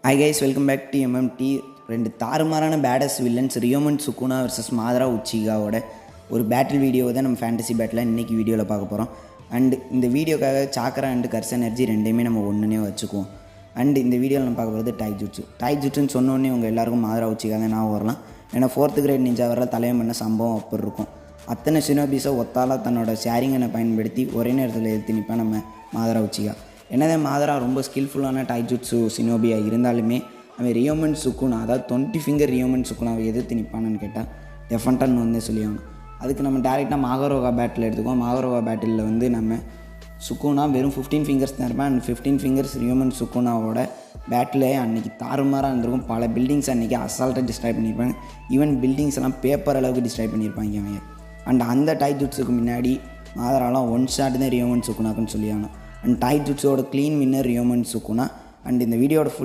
Hi guys, welcome back to MMT. ரெண்டு தாறுமாறான badass villains Ryomen Sukuna versus Madara உச்சிகாவோட ஒரு பேட்டில் வீடியோ தான் நம்ம ஃபேண்டசி பேட்டில் இன்றைக்கி வீடியோவில் பார்க்க போகிறோம். அண்டு இந்த வீடியோக்காக சாக்கரா அண்டு கர்ஸ் எனர்ஜி ரெண்டையுமே நம்ம ஒன்றுனே வச்சுக்குவோம். அண்டு இந்த வீடியோவில் நம்ம பார்க்க போகிறது டைஜுட்ஸுன்னு சொன்னோடனே உங்கள் எல்லாருக்கும் மாதரா உச்சிகா தான் ஞாபகம் வரலாம். ஏன்னா 4th கிரேட் நிஞ்சா வர தலையம் பண்ண சம்பவம் அப்படி இருக்கும். அத்தனை சினோபீஸை ஒத்தாலாக தன்னோட ஷேரிங்கனை பயன்படுத்தி ஒரே நேரத்தில் எடுத்து நிற்பேன் நம்ம மாதரா உச்சிகா. என்னதான் மாதரா ரொம்ப ஸ்கில்ஃபுல்லான டைஜுட்ஸு சினோபியாக இருந்தாலுமே அவன் ரியோமன் சுக்குனா, அதாவது 20 ஃபிங்கர் ரியோமன் சுக்குனாவை எதிர்த்து நிற்பானு கேட்டால் டெஃபன்ட்டான்னு வந்து சொல்லியாங்க. அதுக்கு நம்ம டேரெக்டாக மாகரோகா பேட்டில் எடுத்துக்குவோம். மாகரோகா பேட்டிலில் வந்து நம்ம சுக்குனா வெறும் 15 ஃபிங்கர்ஸ் தான் இருப்பேன். அண்ட் 15 ஃபிங்கர்ஸ் ரியோமன் சுக்குனாவோட பேட்டிலே அன்றைக்கி தாறுமாறாக இருந்திருக்கும். பல பில்டிங்ஸ் அன்றைக்கி அசால்ட்டாக டிஸ்ட்ராய் பண்ணியிருப்பாங்க. ஈவன் பில்டிங்ஸ் எல்லாம் பேப்பர் அளவுக்கு டிஸ்ட்ராய் பண்ணியிருப்பாங்க அவங்க. அண்ட் அந்த டைஜுட்ஸுக்கு முன்னாடி மாதராலாம் 1 ஷாட் தான் ரியோமன் சுக்குனாக்குன்னு சொல்லியாங்க. அண்ட் டைஜுட்ஸோட க்ளீன் வின்னர் ரியோமன் சுக்குனா. அண்ட் இந்த வீடியோட ஃபுல்